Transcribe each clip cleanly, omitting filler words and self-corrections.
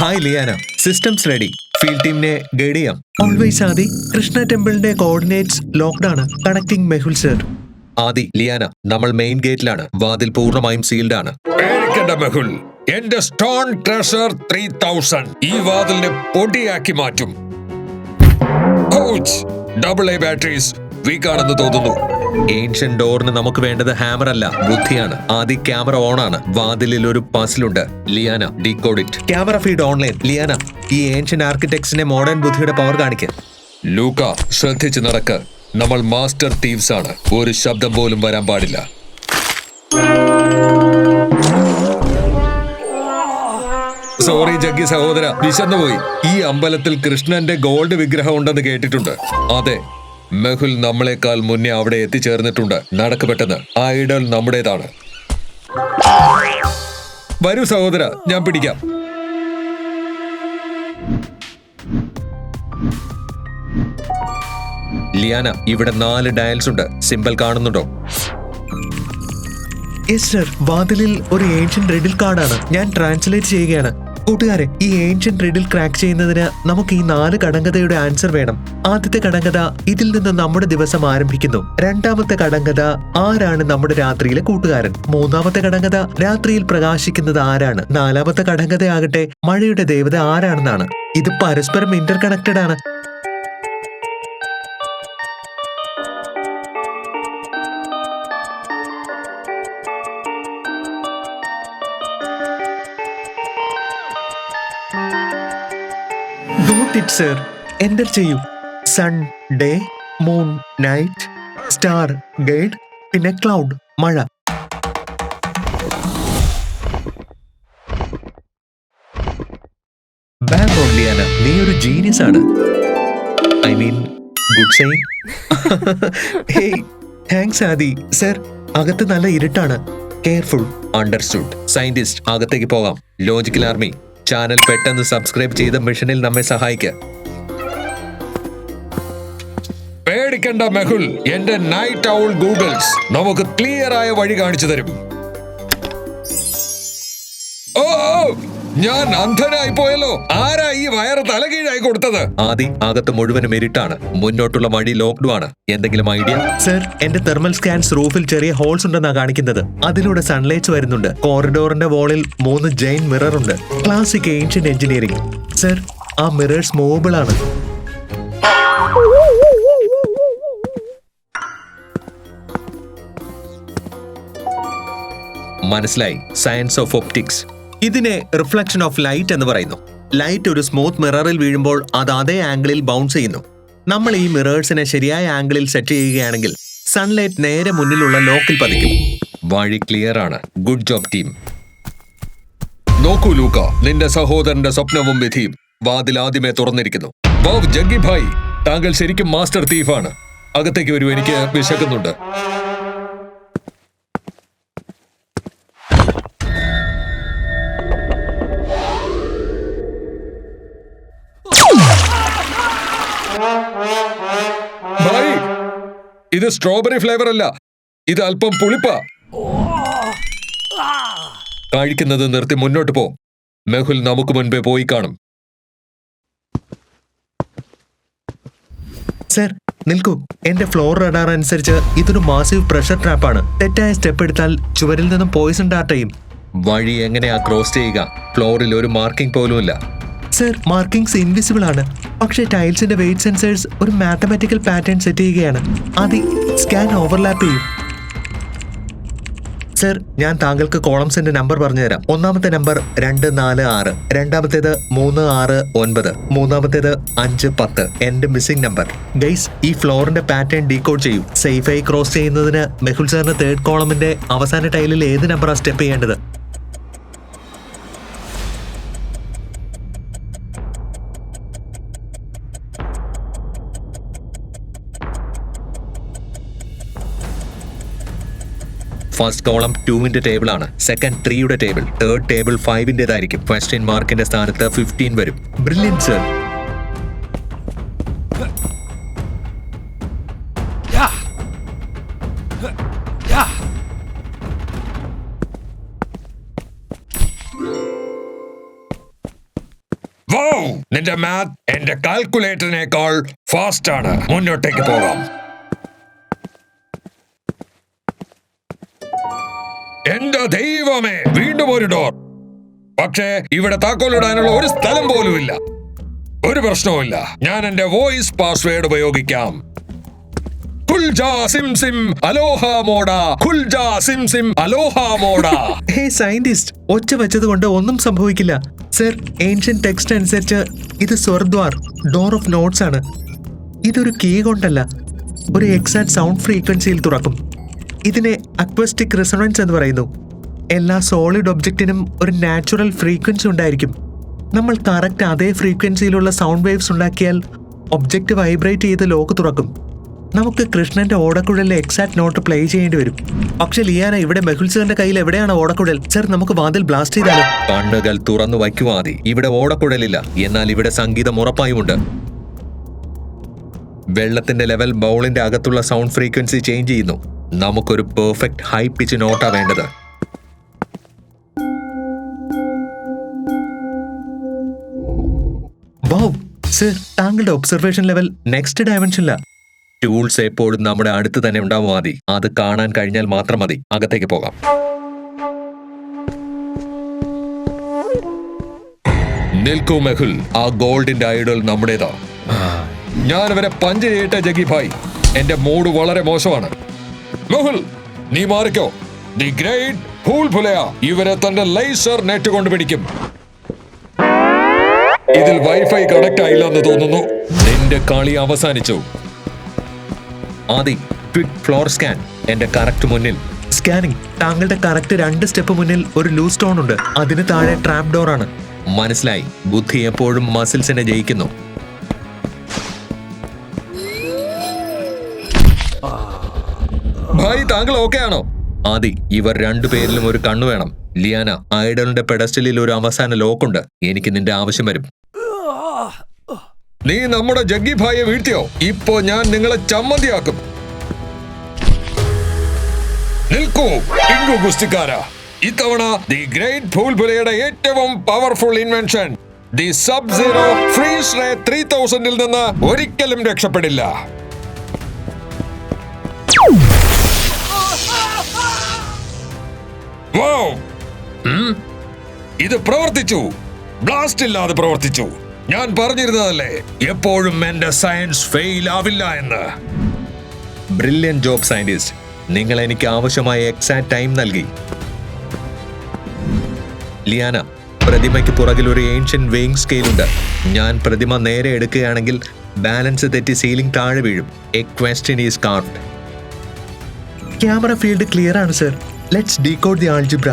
Hi Liana, systems ready. Field ടീമിനെ guide ചെയ്യാം. Always Aadi. Krishna ടെമ്പിളിന്റെ കോർഡിനേറ്റ്സ് ലോക്ക്ഡ് ആണ്. Connecting Mehul sir. Aadi, Liana, നമ്മൾ മെയിൻ ഗേറ്റിലാണ്. വാതിൽ പൂർണ്ണമായും സീൽഡ് ആണ്. പേടിക്കണ്ട മെഹുൽ, എന്റെ സ്റ്റോൺ ക്രഷർ 3000 ഈ വാതിലിനെ പൊടിയാക്കി മാറ്റും. ഡബിൾ എ ബാറ്ററീസ് വീക്കാണെന്ന് തോന്നുന്നു. ഏൻഷ്യൻ ഡോറിന് നമുക്ക് വേണ്ടത് ഹാമർ അല്ല, ബുദ്ധിയാണ്. ആദ്യ ക്യാമറ ഓൺ ആണ്. വാതിലിൽ ഒരു പസിലുണ്ട്. Liana, decode it. Camera feed online. Liana, ഈ ഏൻഷ്യൻ ആർക്കിടെക്ട്സിന്റെ മോഡേൺ ബുദ്ധിയുടെ പവർ കാണിക്കുക. ലൂക്ക, ശ്രദ്ധിച്ചു നടക്ക്. നമ്മൾ മാസ്റ്റർ തീവ്സ് ആണ്. ഒരു ശബ്ദം പോലും വരാൻ പാടില്ല. സോറി ജഗ്ഗി സഹോദര, വിശന്നുപോയി. ഈ അമ്പലത്തിൽ കൃഷ്ണന്റെ ഗോൾഡ് വിഗ്രഹം ഉണ്ടെന്ന് കേട്ടിട്ടുണ്ട്. അതെ, മെഹുൽ നമ്മളെക്കാൾ മുന്നേ അവിടെ എത്തിച്ചേർന്നിട്ടുണ്ട്. നടക്ക് പെട്ടെന്ന്. ആ ഐഡൽ നമ്മുടേതാണ്. വരൂ സഹോദര, ഞാൻ പിടിക്കാം. ലിയാന, ഇവിടെ 4 ഡയൽസ് ഉണ്ട്. സിമ്പിൾ കാണുന്നുണ്ടോ? Yes sir. വാതിലിൽ ഒരു ഏൻഷ്യൻ റിഡിൽ കാർഡാണ്. ഞാൻ ട്രാൻസ്ലേറ്റ് ചെയ്യുകയാണ്. കൂട്ടുകാരെ, ഈ ഏൻഷ്യൻ റിഡിൽ ക്രാക്ക് ചെയ്യുന്നതിന് നമുക്ക് ഈ 4 കടങ്കഥയുടെ ആൻസർ വേണം. ആദ്യത്തെ കടങ്കഥ, ഇതിൽ നിന്ന് നമ്മുടെ ദിവസം ആരംഭിക്കുന്നു. രണ്ടാമത്തെ കടങ്കഥ, ആരാണ് നമ്മുടെ രാത്രിയിലെ കൂട്ടുകാരൻ? മൂന്നാമത്തെ കടങ്കഥ, രാത്രിയിൽ പ്രകാശിക്കുന്നത് ആരാണ്? നാലാമത്തെ കടങ്കഥയാകട്ടെ, മഴയുടെ ദേവത ആരാണെന്നാണ്. ഇത് പരസ്പരം ഇന്റർ കണക്റ്റഡ് ആണ്. സർ, എന്റർ ചെയ്യൂ. Sun, day, moon, night, star, guide, പിന്നെ ക്ലൗഡ്, മഴ. ബാക്ക് ഓൺ ലിയാന, നീ ഒരു ജീനിയസ് ആണ്. I mean good saying. Hey, thanks Aadi. Sir, അകത്ത് നല്ല ഇരുട്ടാണ്. കെയർഫുൾ. അണ്ടർസ്റ്റുഡ്. സയന്റിസ്റ്റ്, അകത്തേക്ക് പോകാം. ലോജിക്കൽ ആർമി, ചാനൽ പെട്ടെന്ന് സബ്സ്ക്രൈബ് ചെയ്ത മിഷനിൽ നമ്മെ സഹായിക്കുക. പേടിക്കണ്ട മെഹുൽ, എന്റെ നൈറ്റ് ഔൾ ഗൂഗിൾസ് നമുക്ക് ക്ലിയർ ആയ വഴി കാണിച്ചു തരും. ഓ, ഞാൻ അന്ധനായി പോയല്ലോ. ആരാ ഈ വയറ് തലകീഴായി കൊടുത്തത്? ആദി, അകത്ത് മുഴുവനും ഇരുട്ടാണ്. മുന്നോട്ടുള്ള വഴി ലോക്ക്ഡ് ആണ്. എന്തെങ്കിലും ഐഡിയ? സർ, എന്റെ തെർമൽ സ്കാൻസ് റൂഫിൽ ചെറിയ ഹോൾസ് ഉണ്ടെന്നാ കാണിക്കുന്നത്. അതിലൂടെ സൺലൈറ്റ്സ് വരുന്നുണ്ട്. കോറിഡോറിന്റെ വോളിൽ 3 ജെയിൻ മിറർ ഉണ്ട്. Classic ancient engineering. സർ, ആ മിറേഴ്സ് മൂവബിൾ ആണ്. മനസ്സിലായി. Science of optics. ഇതിനെ റിഫ്ലക്ഷൻ ഓഫ് ലൈറ്റ് എന്ന് പറയുന്നു. ലൈറ്റ് ഒരു സ്മൂത്ത് മിററിൽ വീഴുമ്പോൾ അത് അതേ ആംഗിളിൽ ബൗൺസ് ചെയ്യുന്നു. നമ്മൾ ഈ മിറേഴ്സിനെ ശരിയായ ആംഗിളിൽ സെറ്റ് ചെയ്യുകയാണെങ്കിൽ സൺലൈറ്റ് നേരെ മുന്നിലുള്ള ലോക്കിൽ പതിക്കും. വഴി ക്ലിയർ ആണ്. Good job team. നോക്കൂ ലൂക്ക, നിന്റെ സഹോദരന്റെ സ്വപ്നവും വിധിയും വാതിൽ ആദ്യമേ തുറന്നിരിക്കുന്നു. വാവ് ജഗ്ഗി ഭായ്, താങ്കൾ ശരിക്കും മാസ്റ്റർ തീഫാണ്. അകത്തേക്ക് വരൂ, എനിക്ക് വിശക്കുന്നുണ്ട്. ഭായ്, ഇത് സ്ട്രോബെറി ഫ്ലേവർ അല്ല, ഇത് അല്പം പുളിപ്പാ. കഴിക്കുന്നത് നിർത്തി മുന്നോട്ട് പോ. മെഹുൽ നമുക്ക് മുൻപേ പോയി കാണും. സർ, നിൽക്കൂ. എന്റെ ഫ്ലോർ റഡാർ അനുസരിച്ച് ഇതൊരു മാസീവ് പ്രഷർ ട്രാപ്പാണ്. തെറ്റായ സ്റ്റെപ്പ് എടുത്താൽ ചുവരിൽ നിന്നും പോയിസൺ ഡാർട്ട് ചെയ്യും. വഴി എങ്ങനെയാ ക്രോസ് ചെയ്യുക? ഫ്ലോറിൽ ഒരു മാർക്കിംഗ് പോലുമില്ല. സർ, മാർക്കിംഗ്സ് ഇൻവിസിബിൾ ആണ്. പക്ഷേ ടൈൽസിന്റെ വെയിറ്റ് സെൻസേഴ്സ് ഒരു മാത്തമാറ്റിക്കൽ പാറ്റേൺ സെറ്റ് ചെയ്യുകയാണ്. അത് സ്കാൻ ഓവർലാപ്പ് ചെയ്യും. സർ, ഞാൻ താങ്കൾക്ക് കോളംസിന്റെ നമ്പർ പറഞ്ഞുതരാം. ഒന്നാമത്തെ നമ്പർ 246, രണ്ടാമത്തേത് 369, മൂന്നാമത്തേത് 510. എന്റെ മിസ്സിംഗ് നമ്പർ. ഗൈസ്, ഈ ഫ്ലോറിന്റെ പാറ്റേൺ ഡീകോഡ് ചെയ്യൂ. സേഫായി ക്രോസ് ചെയ്യുന്നതിന് മെഹുൽ സാറിന് 3rd കോളമിന്റെ അവസാന ടൈലിൽ ഏത് നമ്പറാണ് സ്റ്റെപ്പ് ചെയ്യേണ്ടത്? ഫസ്റ്റ് കോളം 2-ന്റെ ടേബിൾ ആണ്. സെക്കൻഡ് 3-യുടെ ടേബിൾ. തേർഡ് ടേബിൾ 5-ന്റേതായിരിക്കും. ക്വസ്റ്റ്യൻ മാർക്കിന്റെ സ്ഥാനത്ത് 15 വരും. Brilliant sir. വൗ! നിന്റെ മാത്ത് എന്റെ കാൽക്കുലേറ്ററിനേക്കാൾ ഫാസ്റ്റ് ആണ്. മുന്നോട്ടേക്ക് പോകാം. എന്റെ ദൈവമേ, വീണ്ടും ഒരു ഡോർ. പക്ഷേ ഇവിടെ താക്കോലിടാനുള്ള ഒരു സ്ഥലം പോലുമില്ല. ഒരു പ്രശ്നവുമില്ല, ഞാൻ എന്റെ വോയിസ് പാസ്വേഡ് ഉപയോഗിക്കാം. ഖുൽജാ സിം സിം അലോഹ മോഡ, ഖുൽജാ സിം സിം അലോഹ മോഡ. ഹേ സയന്റിസ്റ്റ്, ഒച്ച വെച്ചത് കൊണ്ട് ഒന്നും സംഭവിക്കില്ല. സർ, ഏൻഷ്യൻ ടെക്സ്റ്റ് അനുസരിച്ച് ഇത് സ്വർദ്വാർ, ഡോർ ഓഫ് നോട്ട്സ് ആണ്. ഇതൊരു കീ കൊണ്ടല്ല, ഒരു എക്സാക്ട് സൗണ്ട് ഫ്രീക്വൻസിയിൽ തുറക്കും. ഇതിനെ അക്വസ്റ്റിക് റിസണൻസ് എന്ന് പറയുന്നു. എല്ലാ സോളിഡ് ഒബ്ജക്റ്റിനും ഒരു നാച്ചുറൽ ഫ്രീക്വൻസി ഉണ്ടായിരിക്കും. നമ്മൾ കറക്റ്റ് അതേ ഫ്രീക്വൻസിയിലുള്ള സൗണ്ട് വേവ്സ് ഉണ്ടാക്കിയാൽ ഒബ്ജക്റ്റ് വൈബ്രേറ്റ് ചെയ്ത് ലോക്ക് തുറക്കും. നമുക്ക് കൃഷ്ണന്റെ ഓടക്കുഴലിലെ എക്സാക്ട് നോട്ട് പ്ലേ ചെയ്യേണ്ടി വരും. പക്ഷെ ലിയാന, ഇവിടെ മെഹുൽ സാറിന്റെ കയ്യിൽ എവിടെയാണ് ഓടക്കുഴൽ? സർ, നമുക്ക് വാതിൽ ബ്ലാസ്റ്റ് ചെയ്താലോ? കണ്ണുകൾ തുറന്നു വയ്ക്കുവാതി. ഇവിടെ ഓടക്കുഴലില്ല, എന്നാൽ ഇവിടെ സംഗീതം ഉറപ്പായുമുണ്ട്. വെള്ളത്തിന്റെ ലെവൽ ബൗളിന്റെ അകത്തുള്ള സൗണ്ട് ഫ്രീക്വൻസി ചേഞ്ച് ചെയ്യുന്നു. നമുക്കൊരു പെർഫെക്റ്റ് ഹൈ പിച്ച് നോട്ടാ വേണ്ടത്. വൗ സർ, താങ്കളുടെ ഒബ്സർവേഷൻ ലെവൽ നെക്സ്റ്റ് ഡയമെൻഷനില്ല. ടൂൾസ് എപ്പോഴും നമ്മുടെ അടുത്ത് തന്നെ ഉണ്ടാവും മതി. അത് കാണാൻ കഴിഞ്ഞാൽ മാത്രം മതി. അകത്തേക്ക് പോകാം. നിൽക്കൂ മെഹുൽ, ആ ഗോൾഡിന്റെ ഐഡൽ നമ്മുടേതാ. ഞാൻ അവരെ പഞ്ച് ചെയ്യട്ടെ ജഗി ഭായ്. എന്റെ മൂഡ് വളരെ മോശമാണ്. മെഹുൽ, നീ മാറിക്കോ. ദി ഗ്രേറ്റ് ഭൂൽ ഭുലയ ഇവരെ തന്റെ ലേസർ നെറ്റ് കൊണ്ട് പിടിക്കും. ഇതിൽ വൈഫൈ കണക്ട് ആയില്ലെന്ന് തോന്നുന്നു. നിന്റെ കളി അവസാനിച്ചു. ആദി, ക്വിക്ക് ഫ്ലോർ സ്കാൻ. എന്റെ കറക്റ്റ് മുന്നിൽ. സ്കാനിങ്. താങ്കളുടെ കറക്റ്റ് 2 സ്റ്റെപ്പ് മുന്നിൽ ഒരു ലൂസ് സ്റ്റോൺ ഉണ്ട്. അതിന് താഴെ ട്രാപ്പ് ഡോർ ആണ്. മനസ്സിലായി. ബുദ്ധി എപ്പോഴും മസിൽസിനെ ജയിക്കുന്നു. ഭായ്, താങ്കൾ ഓക്കെ ആണോ? ആദി, ഇവർ 2 പേരിലും ഒരു കണ്ണു വേണം. ലിയാന, ഐഡലിന്റെ പെഡസ്റ്റലിൽ ഒരു അവസാന ലോക്കുണ്ട്. എനിക്ക് നിന്റെ ആവശ്യം വരും. നീ നമ്മുടെ ജഗ്ഗി ഭായിയെ വീഴ്ത്തിയോ? ഇപ്പോ ഞാൻ നിങ്ങളെ ചമ്മന്തിയാക്കും. നിൽക്കൂ ഇങ്കു ഗുസ്തിക്കാര. ഇത്തവണ ദി ഗ്രേറ്റ് ഭൂൽ ഭുലയുടെ ഏറ്റവും powerful invention the sub zero freeze ray 3000 നിന്ന് ഒരിക്കലും രക്ഷപ്പെടില്ല. വൗ! ഇത് പ്രവർത്തിച്ചു. ബ്ലാസ്റ്റ് ഇല്ലാതെ പ്രവർത്തിച്ചു. ഞാൻ പറഞ്ഞിരുന്നതല്ലേ, എപ്പോഴും എന്റെ സയൻസ് ഫെയിൽ ആവില്ല എന്ന്. Brilliant job scientist. നിങ്ങൾ എനിക്ക് ആവശ്യമായ എക്സാക്ട് ടൈം നൽകി. ലിയാന, പ്രതിമയ്ക്ക് പുറകിൽ ഒരു ഏൻഷ്യൻ വെയിങ് സ്കെയിൽ ഉണ്ട്. ഞാൻ പ്രതിമ നേരെ എടുക്കുകയാണെങ്കിൽ ബാലൻസ് തെറ്റി സീലിംഗ് താഴെ വീഴും. A question is carved. Camera field clear ആണ് sir. Let's decode the algebra.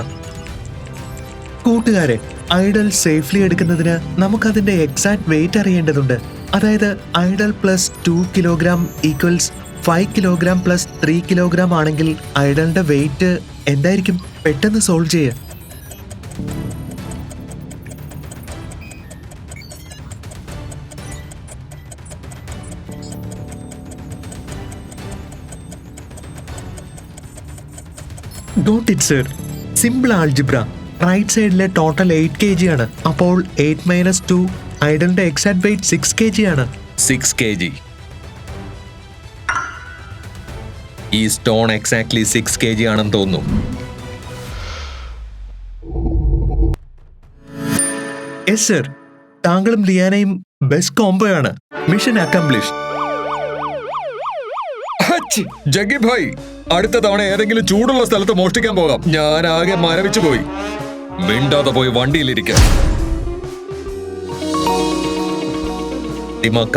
കൂട്ടുകാരെ, ഐഡൽ സേഫ്ലി എടുക്കുന്നതിന് നമുക്കതിന്റെ എക്സാക്ട് വെയിറ്റ് അറിയേണ്ടതുണ്ട്. അതായത് idol plus 2 kilogram equals 5 kilogram plus 3 kilogram ആണെങ്കിൽ ഐഡലിന്റെ വെയിറ്റ് എന്തായിരിക്കും? പെട്ടെന്ന് സോൾവ് ചെയ്യുക. Got it, sir. Simple algebra. Right സൈഡിലെ ടോട്ടൽ 8 kg ആണ്. അപ്പോൾ 8 - 2 ഐഡലിന്റെ എക്സാക്ട് വെയിറ്റ് 6 kg ആണ്. 6 kg. ഈ സ്റ്റോൺ എക്സാക്ട്ലി 6 kg ആണെന്ന് തോന്നുന്നു. യെസ് സർ, താങ്കളും ലിയാനയും ബെസ്റ്റ് കോംബോ ആണ്. Mission accomplish. ജഗ്ഗി ഭായ്, അടുത്ത തവണ ഏതെങ്കിലും ചൂടുള്ള സ്ഥലത്ത് മോഷ്ടിക്കാൻ പോകാം. ഞാൻ ആകെ മരവിച്ചു പോയി. മിണ്ടാതെ പോയി വണ്ടിയിലിരിക്കാൻ.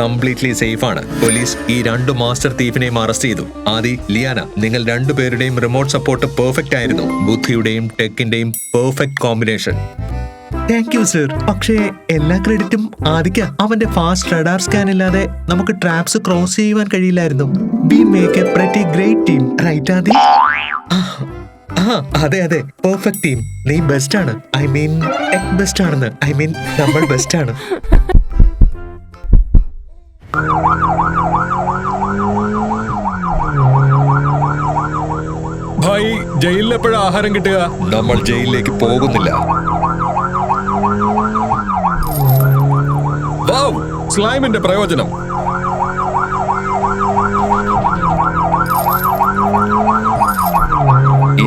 കംപ്ലീറ്റ്ലി സേഫ് ആണ്. പോലീസ് ഈ 2 മാസ്റ്റർ തീഫിനെയും അറസ്റ്റ് ചെയ്തു. ആദി, ലിയാന, നിങ്ങൾ 2 പേരുടെയും റിമോട്ട് സപ്പോർട്ട് പെർഫെക്റ്റ് ആയിരുന്നു. ബുദ്ധിയുടെയും ടെക്കിന്റെയും perfect combination. Thank you sir. പക്ഷേ എല്ലാ ക്രെഡിറ്റും ആദിക്ക. അവന്റെ ഫാസ്റ്റ് റഡാർ സ്കാൻ ഇല്ലാതെ നമുക്ക് ട്രാപ്സ് ക്രോസ് ചെയ്യുവാൻ കഴിയില്ലായിരുന്നു. We make a pretty great team, right Aadi? അതെ അതെ, പെർഫെക്റ്റ് ടീം. നീ ബെസ്റ്റ് ആണ്. ഐ മീൻ ടെക് ബെസ്റ്റ് ആണെന്ന്. ഐ മീൻ നമ്മൾ ബെസ്റ്റ് ആണ്. ഭായ്, ജയിലിൽ എപ്പോഴാ ആഹാരം കിട്ടുക? നമ്മൾ ജയിലിലേക്ക് പോകുന്നില്ല. സ്ലൈമിന്റെ പ്രയോജനം.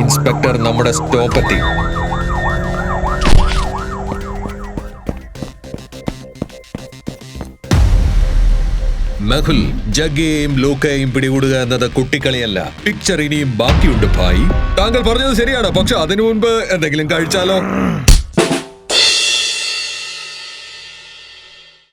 ഇൻസ്പെക്ടർ നമ്മുടെ സ്റ്റോപ്പെത്തി. മെഹുൽ, ജഗ്ഗയെയും ലൂക്കയെയും പിടികൂടുക എന്നത് കുട്ടിക്കളിയല്ല. പിക്ചർ ഇനിയും ബാക്കിയുണ്ട് ഭായി. താങ്കൾ പറഞ്ഞത് ശരിയാണ്, പക്ഷെ അതിനു മുൻപ് എന്തെങ്കിലും കഴിച്ചാലോ?